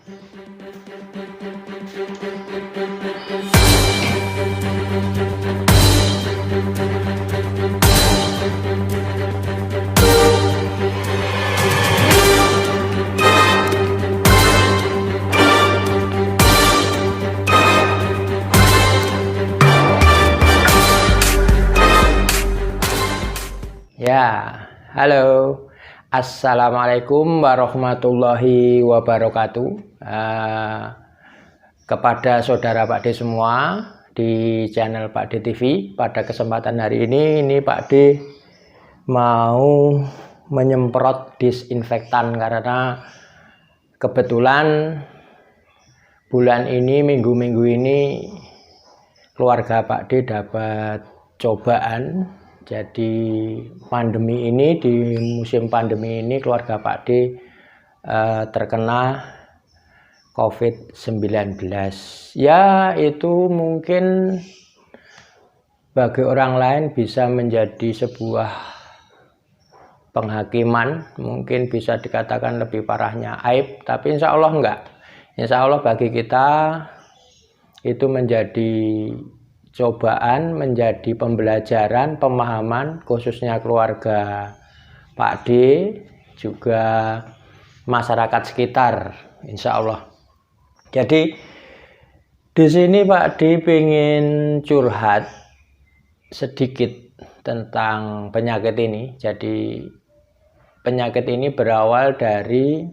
Ya, halo, assalamualaikum warahmatullahi wabarakatuh. Kepada saudara Pak D semua di channel Pak D TV, pada kesempatan hari ini Pak D mau menyemprot disinfektan karena kebetulan bulan ini, minggu-minggu ini keluarga Pak D dapat cobaan. Jadi pandemi ini, di musim pandemi ini keluarga Pak D terkena COVID-19. Ya, itu mungkin bagi orang lain bisa menjadi sebuah penghakiman, mungkin bisa dikatakan lebih parahnya aib, tapi insya Allah enggak. Insya Allah bagi kita itu menjadi cobaan, menjadi pembelajaran, pemahaman, khususnya keluarga Pak D, juga masyarakat sekitar, insya Allah. Jadi di sini Pak D ingin curhat sedikit tentang penyakit ini. Jadi penyakit ini berawal dari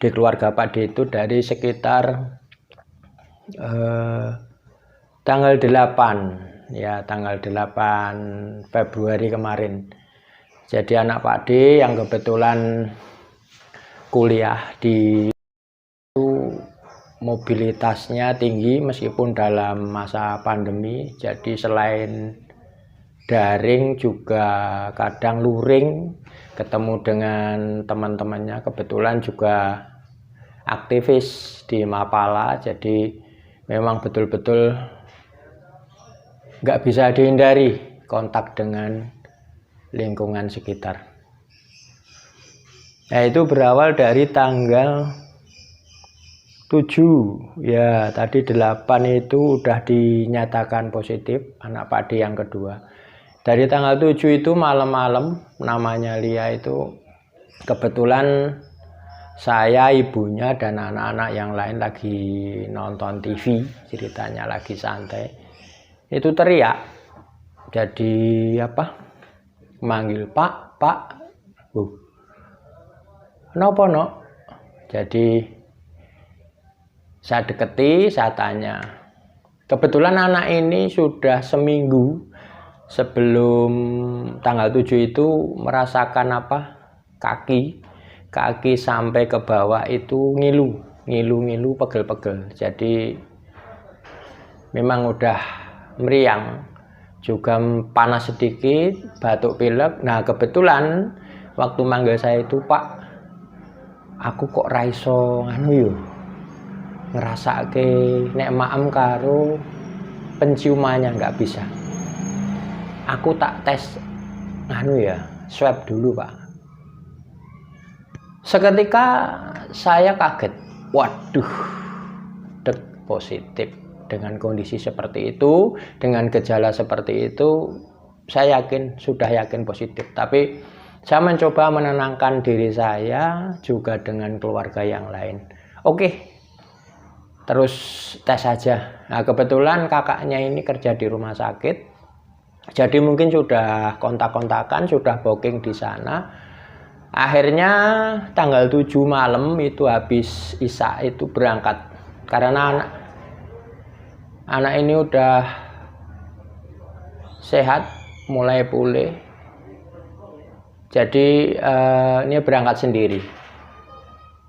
di keluarga Pak D itu dari sekitar tanggal 8 ya, tanggal 8 Februari kemarin. Jadi anak Pak D yang kebetulan kuliah di itu mobilitasnya tinggi meskipun dalam masa pandemi. Jadi selain daring juga kadang luring, ketemu dengan teman-temannya, kebetulan juga aktivis di Mapala. Jadi memang betul-betul nggak bisa dihindari kontak dengan lingkungan sekitar. Nah, itu berawal dari tanggal 7 ya, tadi 8 itu udah dinyatakan positif anak Pak D yang kedua. Dari tanggal 7 itu malam-malam, namanya Lia itu, kebetulan saya, ibunya, dan anak-anak yang lain lagi nonton TV, ceritanya lagi santai. Itu teriak, jadi apa, manggil Pak, kenapa no? Jadi saya deketi, saya tanya. Kebetulan anak ini sudah seminggu sebelum tanggal 7 itu merasakan apa, kaki sampai ke bawah itu ngilu, pegel-pegel. Jadi memang udah meriang, juga panas sedikit, batuk pilek. Nah, kebetulan waktu manggil saya itu, Pak, aku kok raiso nganu yo, ngerasake nek maem karo penciumannya nggak bisa. Aku tak tes nganu ya, swab dulu, Pak. Seketika saya kaget, waduh, positif. Dengan kondisi seperti itu, dengan gejala seperti itu, saya sudah yakin positif. Tapi saya mencoba menenangkan diri saya juga dengan keluarga yang lain. Oke, terus tes saja. Nah, kebetulan kakaknya ini kerja di rumah sakit, jadi mungkin sudah kontak-kontakan, sudah booking di sana. Akhirnya tanggal 7 malam itu habis isya itu berangkat, karena anak ini udah sehat, mulai pulih. Jadi ini berangkat sendiri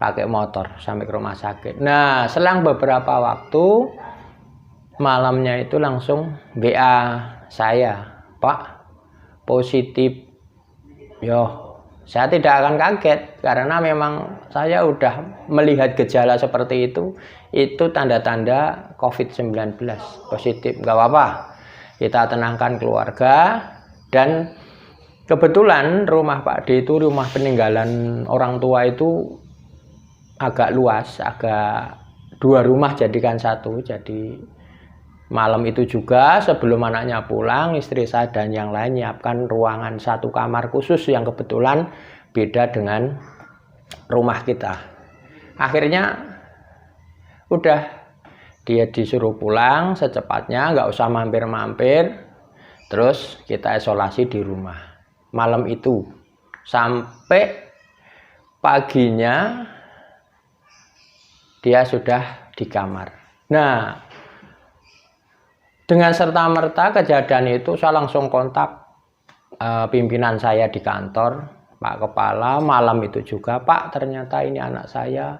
pakai motor sampai ke rumah sakit. Nah, selang beberapa waktu malamnya itu langsung WA saya, Pak, positif. Saya tidak akan kaget karena memang saya udah melihat gejala seperti itu tanda-tanda COVID-19 positif. Nggak apa-apa, kita tenangkan keluarga. Dan kebetulan rumah Pak D itu rumah peninggalan orang tua itu agak luas, agak 2 rumah jadikan 1. Jadi malam itu juga sebelum anaknya pulang, istri saya dan yang lain nyiapkan ruangan 1 kamar khusus yang kebetulan beda dengan rumah kita. Akhirnya udah dia disuruh pulang secepatnya, nggak usah mampir-mampir, terus kita isolasi di rumah malam itu sampai paginya dia sudah di kamar. Nah, dengan serta-merta kejadian itu saya langsung kontak pimpinan saya di kantor, Pak Kepala. Malam itu juga, Pak, ternyata ini anak saya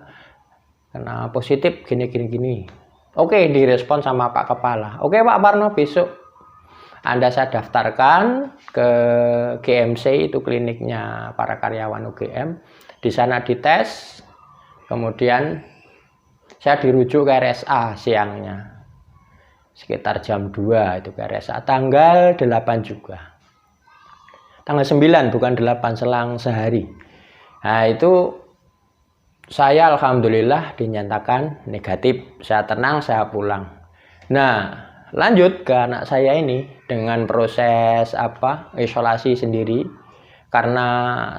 kena positif gini. Oke, direspon sama Pak Kepala. Oke Pak Parno, besok Anda saya daftarkan ke GMC, itu kliniknya para karyawan UGM. Di sana dites, kemudian saya dirujuk ke RSA siangnya. Sekitar jam 2 itu ke RSA, tanggal 8 juga. Tanggal 9 bukan 8, selang sehari. Nah itu saya alhamdulillah dinyatakan negatif. Saya tenang, saya pulang. Nah lanjut ke anak saya ini dengan proses isolasi sendiri. Karena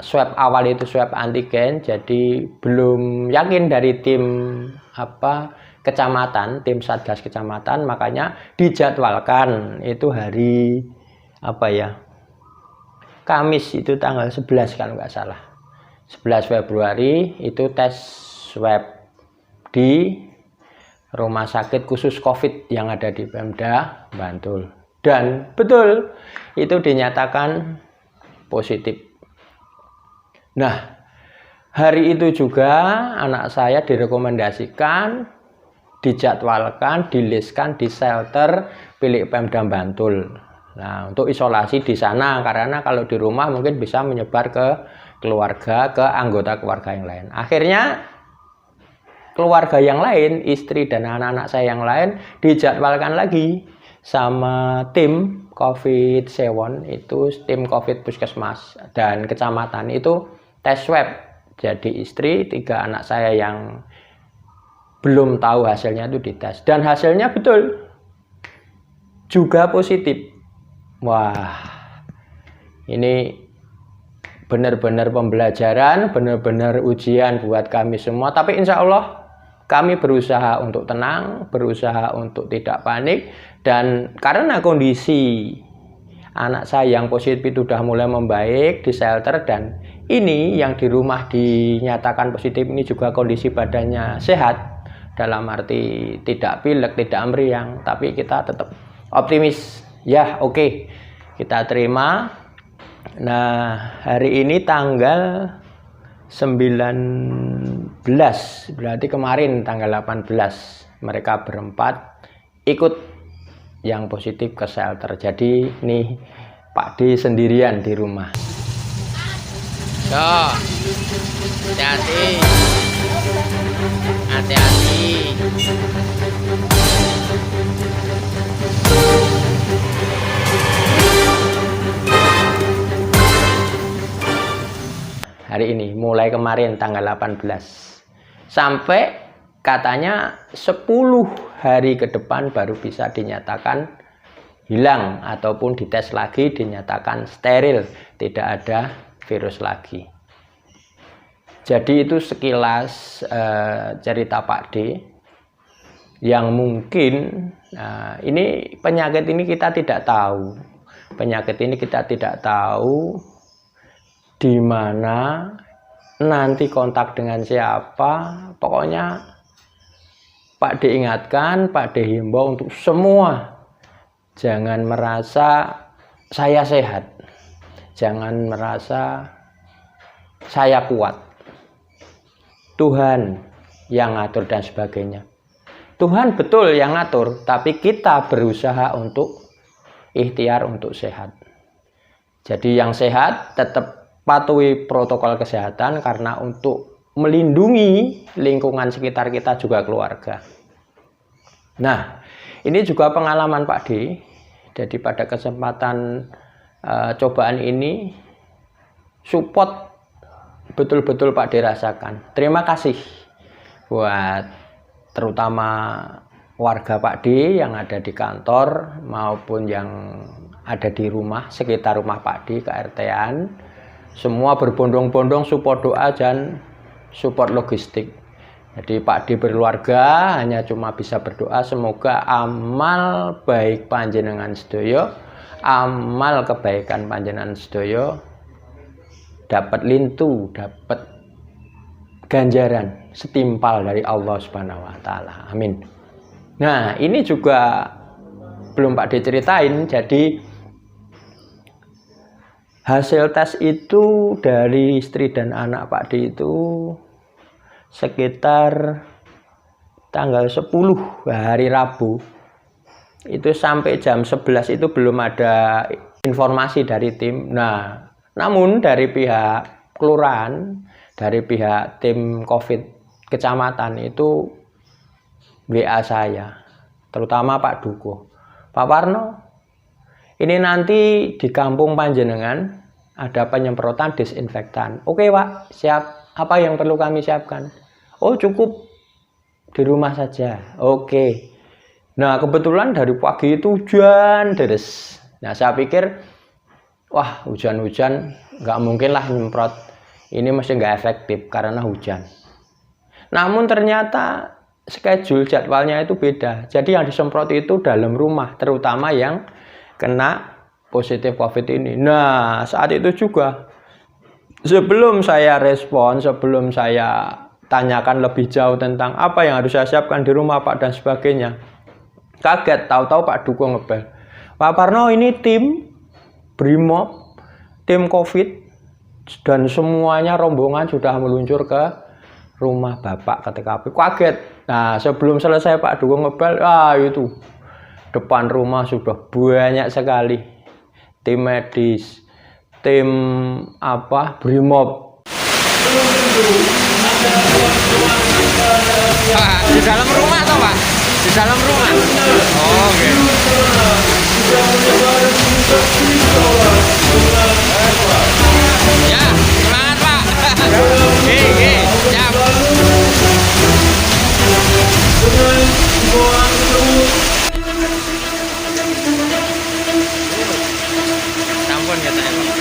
swab awal itu swab antigen, jadi belum yakin dari tim kecamatan, tim Satgas kecamatan, makanya dijadwalkan itu hari Kamis, itu tanggal 11 kalau nggak salah. 11 Februari itu tes swab di rumah sakit khusus COVID yang ada di Pemda Bantul. Dan betul, itu dinyatakan positif. Nah, hari itu juga anak saya direkomendasikan, dijadwalkan, dilistkan di shelter milik Pemda Bantul. Nah, untuk isolasi di sana, karena kalau di rumah mungkin bisa menyebar ke keluarga, ke anggota keluarga yang lain. Akhirnya keluarga yang lain, istri dan anak-anak saya yang lain dijadwalkan lagi sama tim COVID Sewon, itu tim COVID Puskesmas dan kecamatan itu tes swab. Jadi istri, 3 anak saya yang belum tahu hasilnya itu dites, dan hasilnya betul juga positif. Wah, ini benar-benar pembelajaran, benar-benar ujian buat kami semua. Tapi insya Allah kami berusaha untuk tenang, berusaha untuk tidak panik. Dan karena kondisi anak saya yang positif itu sudah mulai membaik di shelter, dan ini yang di rumah dinyatakan positif ini juga kondisi badannya sehat, dalam arti tidak pilek, tidak meriang, tapi kita tetap optimis. Ya, oke, kita terima. Nah, hari ini tanggal 19, berarti kemarin tanggal 18 mereka berempat ikut yang positif ke shelter. Jadi nih Pak D sendirian di rumah. So, hati-hati. Hati-hati. Hari ini, mulai kemarin tanggal 18 sampai katanya 10 hari ke depan baru bisa dinyatakan hilang, ataupun dites lagi dinyatakan steril, tidak ada virus lagi. Jadi itu sekilas cerita Pak D yang mungkin ini penyakit ini kita tidak tahu. Penyakit ini kita tidak tahu di mana nanti kontak dengan siapa. Pokoknya Pak D ingatkan, Pak D himbau untuk semua jangan merasa saya sehat, jangan merasa saya kuat. Tuhan yang ngatur dan sebagainya. Tuhan betul yang ngatur, tapi kita berusaha untuk ikhtiar untuk sehat. Jadi yang sehat tetap patuhi protokol kesehatan, karena untuk melindungi lingkungan sekitar kita juga keluarga. Nah, ini juga pengalaman Pak D. Jadi pada kesempatan cobaan ini, support betul-betul Pak D rasakan. Terima kasih buat terutama warga Pak D yang ada di kantor maupun yang ada di rumah sekitar rumah Pak D KRT-an, semua berbondong-bondong support doa dan support logistik. Jadi Pak D berkeluarga hanya cuma bisa berdoa semoga amal baik panjenengan sedoyo, amal kebaikan panjenengan sedoyo dapat lintu, dapat ganjaran setimpal dari Allah Subhanahu wa taala. Amin. Nah, ini juga belum Pak D ceritain. Jadi hasil tes itu dari istri dan anak Pak D itu sekitar tanggal 10 hari Rabu. Itu sampai jam 11 itu belum ada informasi dari tim. Nah, namun dari pihak kelurahan, dari pihak tim COVID kecamatan itu WA saya, terutama Pak Duko, Pak Parno, ini nanti di kampung panjenengan ada penyemprotan disinfektan. Oke Pak, siap. Apa yang perlu kami siapkan? Oh cukup di rumah saja. Oke. Nah kebetulan dari pagi itu hujan deres. Nah saya pikir, wah hujan-hujan nggak mungkin lah nyemprot. Ini mesti nggak efektif karena hujan. Namun ternyata schedule jadwalnya itu beda. Jadi yang disemprot itu dalam rumah, terutama yang kena positif COVID ini. Nah, saat itu juga sebelum saya respon, sebelum saya tanyakan lebih jauh tentang apa yang harus saya siapkan di rumah Pak dan sebagainya, kaget tahu-tahu Pak Duko ngebel, Pak Parno ini tim Brimob, tim COVID dan semuanya rombongan sudah meluncur ke rumah Bapak ke TKP. Kaget. Nah, sebelum selesai Pak Duko ngebel, itu depan rumah sudah banyak sekali tim medis, tim Brimob. Pak, di dalam rumah atau Pak? Di dalam rumah. Oh, oke. Ya, semangat Pak. Oke, siap. Sampun katanya Pak.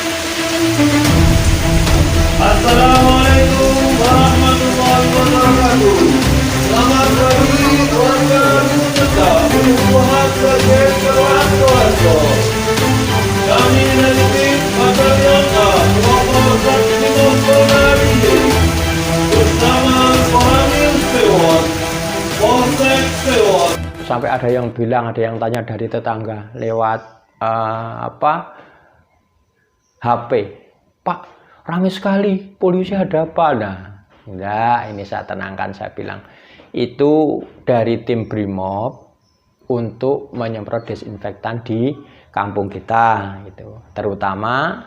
Assalamualaikum warahmatullahi wabarakatuh. Selamat pagi warga Nusa Tuhan Sejahtera Kuasa. Kami dari tim Batalion A Kelompok 1 Polri bersama Koramil Sewot, Polsek Sewot. Sampai ada yang bilang, ada yang tanya dari tetangga lewat HP, Pak, ramai sekali, polisi ada apa? Nah, enggak, ini saya tenangkan, saya bilang itu dari tim Brimob untuk menyemprot disinfektan di kampung kita, gitu. Terutama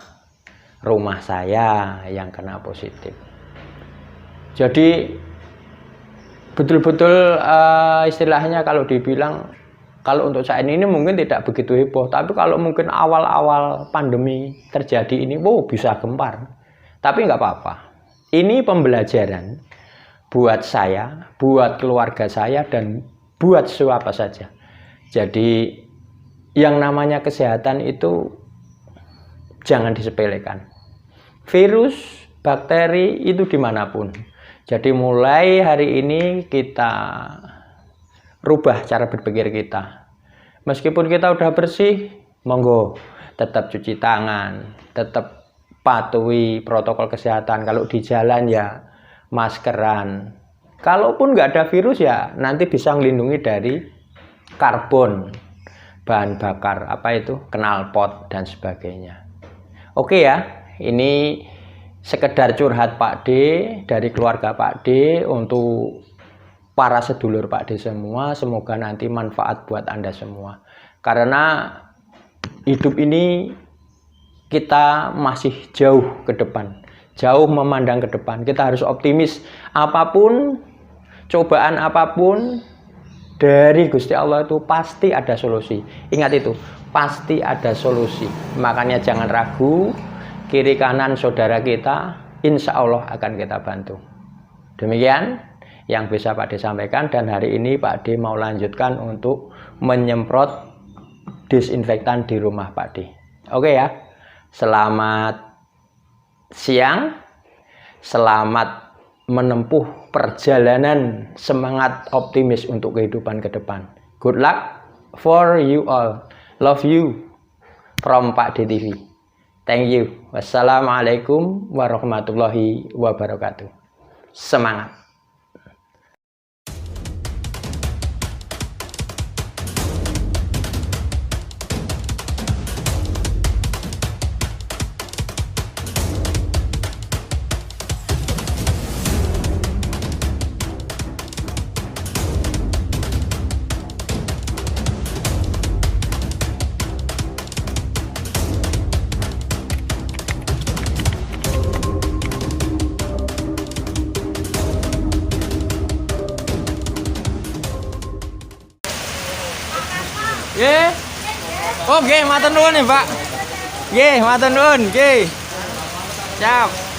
rumah saya yang kena positif. Jadi betul-betul istilahnya kalau dibilang, kalau untuk saat ini mungkin tidak begitu heboh, tapi kalau mungkin awal-awal pandemi terjadi ini, bisa gempar. Tapi nggak apa-apa. Ini pembelajaran buat saya, buat keluarga saya, dan buat siapa saja. Jadi yang namanya kesehatan itu jangan disepelekan. Virus, bakteri itu dimanapun. Jadi mulai hari ini kita rubah cara berpikir kita. Meskipun kita udah bersih, monggo tetap cuci tangan, tetap patuhi protokol kesehatan. Kalau di jalan ya maskeran. Kalaupun nggak ada virus ya nanti bisa melindungi dari karbon, bahan bakar knalpot dan sebagainya. Oke ya, ini sekedar curhat Pak D dari keluarga Pak D untuk para sedulur Pak D semua. Semoga nanti manfaat buat Anda semua. Karena hidup ini kita masih jauh ke depan, jauh memandang ke depan. Kita harus optimis. Apapun, cobaan apapun dari Gusti Allah itu pasti ada solusi. Ingat itu, pasti ada solusi. Makanya jangan ragu. Kiri kanan saudara kita, insya Allah akan kita bantu. Demikian, yang bisa Pak D sampaikan, dan hari ini Pak D mau lanjutkan untuk menyemprot disinfektan di rumah Pak D. Oke ya, selamat siang, selamat menempuh perjalanan semangat optimis untuk kehidupan ke depan. Good luck for you all. Love you from Pak D TV. Thank you. Wassalamualaikum warahmatullahi wabarakatuh. Semangat. Nggih. Oh, nggih, matur nuwun nih, Pak. Nggih, matur nuwun, nggih. Siap.